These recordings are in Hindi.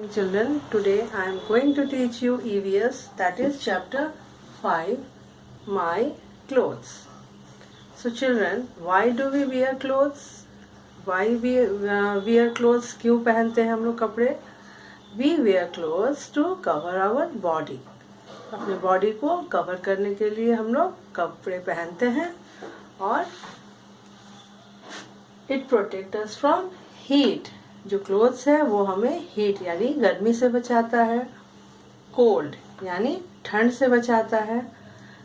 Children, today I am going to teach you EVS, that is chapter 5, My Clothes. So children, why do we wear clothes? Why we wear clothes? क्यों पहनते हैं हम लोग कपड़े? We wear clothes to cover our body. अपने बॉडी को कवर करने के लिए हम लोग कपड़े पहनते हैं और it protects us from heat. जो क्लोथ्स है वो हमें हीट यानी गर्मी से बचाता है, कोल्ड यानी ठंड से बचाता है,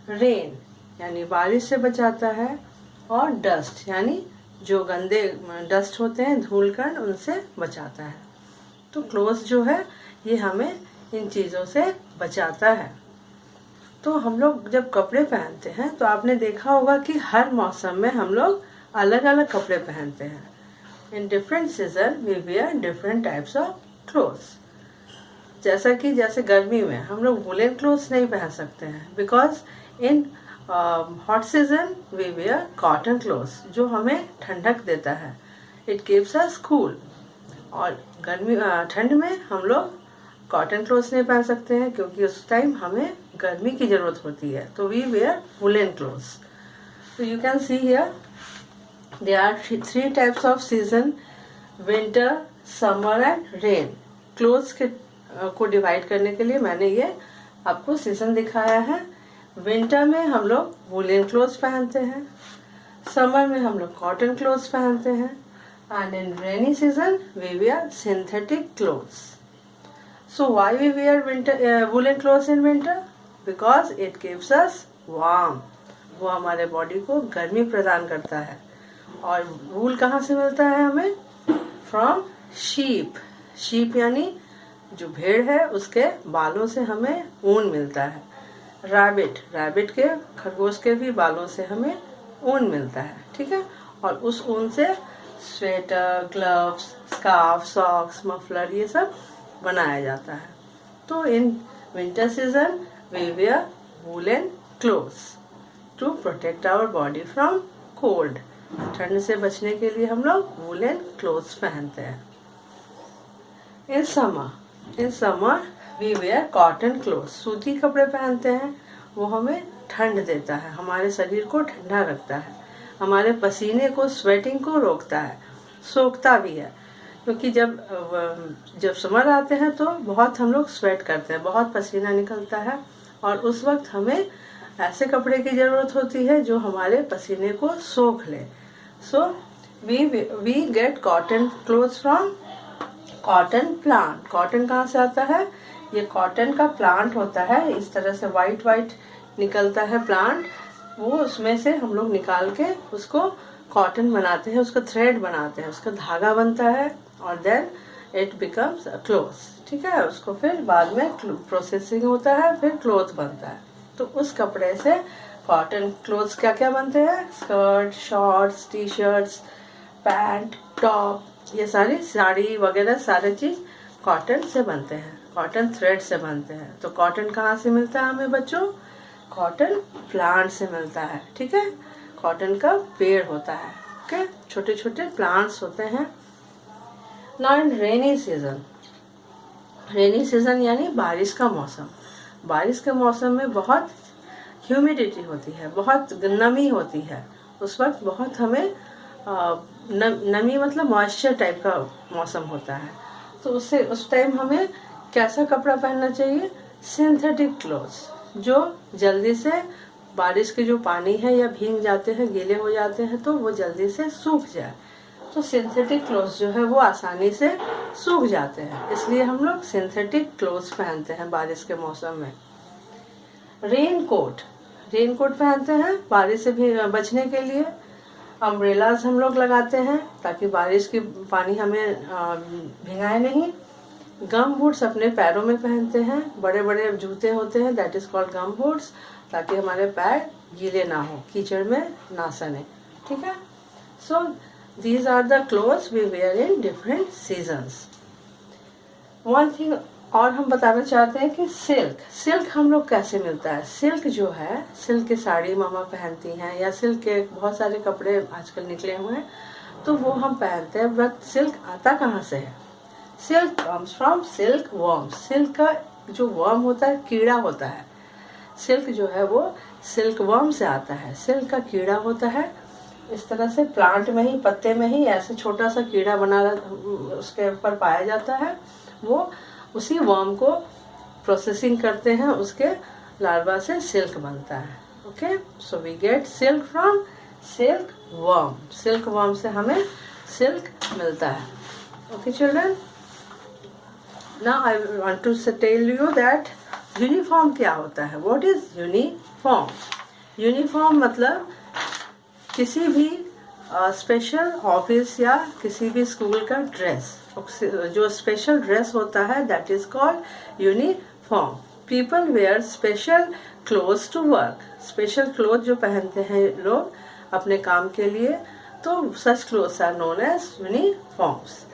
रेन यानी बारिश से बचाता है और डस्ट यानी जो गंदे डस्ट होते हैं धूल कण उनसे बचाता है। तो क्लोथ्स जो है ये हमें इन चीज़ों से बचाता है। तो हम लोग जब कपड़े पहनते हैं तो आपने देखा होगा कि हर मौसम में हम लोग अलग अलग कपड़े पहनते हैं। In different season we wear different types of clothes. जैसे गर्मी में हम लोग वुलन क्लोथ्स नहीं पहन सकते हैं because in hot season we wear cotton clothes जो हमें ठंडक देता है, इट कीप्स अस कूल। और ठंड में हम लोग कॉटन क्लोथ्स नहीं पहन सकते हैं क्योंकि उस टाइम हमें गर्मी की जरूरत होती है, तो वी वेयर वुलन क्लोथ्स। तो you can see here there are three types of season: winter, summer and rain. clothes को डिवाइड करने के लिए मैंने ये आपको सीजन दिखाया है। विंटर में हम लोग वुलन क्लोथ्स पहनते हैं, समर में हम लोग कॉटन क्लोथ्स पहनते हैं and in rainy season we wear synthetic clothes. So why we wear woollen clothes in winter? Because it keeps us warm. वो हमारे बॉडी को गर्मी प्रदान करता है। और वूल कहाँ से मिलता है हमें? From sheep. शीप यानी जो भेड़ है उसके बालों से हमें ऊन मिलता है। रैबिट के खरगोश के भी बालों से हमें ऊन मिलता है, ठीक है। और उस ऊन से sweater, gloves, scarf, socks, muffler ये सब बनाया जाता है। तो in winter season we wear woollen clothes to protect our body from cold. ठंड से बचने के लिए हम लोग वुलन क्लोथ्स पहनते हैं। In summer we wear cotton clothes. सूती कपड़े पहनते हैं, वो हमें ठंड देता है, हमारे शरीर को ठंडा रखता है, हमारे पसीने को, स्वेटिंग को रोकता है, सोखता भी है। क्योंकि जब समर आते हैं तो बहुत हम लोग स्वेट करते हैं, बहुत पसीना निकलता है और उस वक्त हमें ऐसे कपड़े की जरूरत होती है जो हमारे पसीने को सोख ले। So we get cotton clothes from cotton plant. Cotton कहाँ से आता है? ये कॉटन का प्लांट होता है, इस तरह से वाइट निकलता है प्लांट। वो उसमें से हम लोग निकाल के उसको कॉटन बनाते हैं, उसका थ्रेड बनाते हैं, उसका धागा बनता है और देन इट बिकम्स क्लोथ्स, ठीक है। उसको फिर बाद में प्रोसेसिंग होता है, फिर क्लोथ बनता है। तो उस कपड़े से कॉटन क्लोथ्स क्या क्या बनते हैं? Skirt, shorts, T shirts, pant, top, ये सारी साड़ी वगैरह सारे चीज कॉटन से बनते हैं, कॉटन थ्रेड से बनते हैं। तो कॉटन कहाँ से मिलता है हमें बच्चों? कॉटन प्लांट से मिलता है, ठीक है। कॉटन का पेड़ होता है, ओके, छोटे छोटे प्लांट्स होते हैं। नाउ इन रेनी सीजन यानी बारिश का मौसम। बारिश के मौसम में बहुत ह्यूमिडिटी होती है, बहुत नमी होती है। उस वक्त बहुत हमें नमी मतलब मॉइस्चर टाइप का मौसम होता है। तो उससे उस टाइम हमें कैसा कपड़ा पहनना चाहिए? सिंथेटिक क्लोथ्स, जो जल्दी से बारिश के जो पानी है या भीग जाते हैं, गीले हो जाते हैं, तो वो जल्दी से सूख जाए। तो सिंथेटिक क्लोथ्स जो है वो आसानी से सूख जाते हैं, इसलिए हम लोग सिंथेटिक क्लोथ्स पहनते हैं बारिश के मौसम में। रेन कोट पहनते हैं बारिश से भी बचने के लिए। अम्ब्रेलाज हम लोग लगाते हैं ताकि बारिश की पानी हमें भिगाए नहीं। गम बूट्स अपने पैरों में पहनते हैं, बड़े बड़े जूते होते हैं, that is called gum boots, ताकि हमारे पैर गीले ना हो, कीचड़ में ना सने, ठीक है। सो these are the clothes we wear in different seasons. One thing और हम बताना चाहते हैं कि सिल्क हम लोग कैसे मिलता है। सिल्क जो है, सिल्क की साड़ी मामा पहनती हैं या सिल्क के बहुत सारे कपड़े आजकल निकले हुए हैं, तो वो हम पहनते हैं। बट सिल्क आता कहाँ से है? Silk comes from silk worm. Silk का जो वर्म होता है, कीड़ा होता है, सिल्क जो है वो सिल्क वर्म से आता है। सिल्क का कीड़ा होता है, इस तरह से प्लांट में ही, पत्ते में ही ऐसे छोटा सा कीड़ा बना उसके ऊपर पाया जाता है। वो उसी वर्म को प्रोसेसिंग करते हैं, उसके लार्वा से सिल्क बनता है। Okay, so we get silk from silk worm. Silk worm से हमें सिल्क मिलता है। Okay children, now I want to tell you that uniform क्या होता है। What is uniform? यूनिफॉर्म मतलब किसी भी स्पेशल ऑफिस या किसी भी स्कूल का ड्रेस, जो स्पेशल ड्रेस होता है, that is called uniform. People wear special clothes to work. Special cloth जो पहनते हैं लोग अपने काम के लिए, तो such clothes are known as uniforms.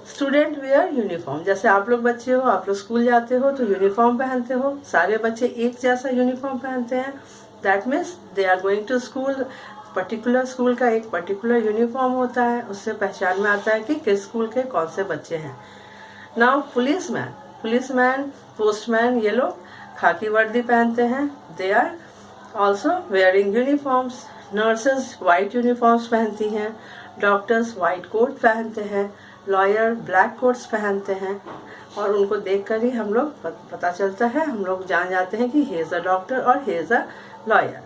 Student wear uniform, जैसे आप लोग बच्चे हो, आप लोग स्कूल जाते हो तो यूनिफॉर्म पहनते हो, सारे बच्चे एक जैसा यूनिफॉर्म पहनते हैं। That means they are going to school. Particular school का एक पर्टिकुलर यूनिफॉर्म होता है, उससे पहचान में आता है कि किस स्कूल के कौन से बच्चे हैं। नाउ पुलिसमैन, पोस्टमैन, ये लोग खाकी वर्दी पहनते हैं, they are also wearing uniforms. Nurses white uniforms पहनती हैं, डॉक्टर्स वाइट कोट पहनते हैं, लॉयर ब्लैक कोट्स पहनते हैं, और उनको देखकर ही हम लोग पता चलता है, हम लोग जान जाते हैं कि ही इज़ अ डॉक्टर और he is a lawyer.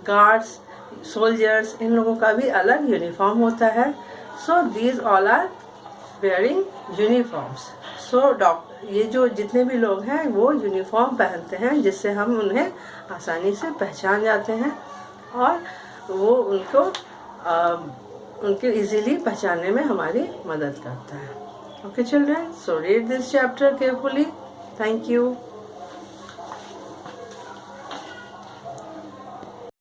Guards, soldiers, इन लोगों का भी अलग यूनिफॉर्म होता है। So these all are wearing uniforms. So ये जो जितने भी लोग हैं वो यूनिफॉर्म पहनते हैं, जिससे हम उन्हें आसानी से पहचान जाते हैं और वो उनके इजीली पहचानने में हमारी मदद करता है। Okay children, so read this chapter carefully. Thank you.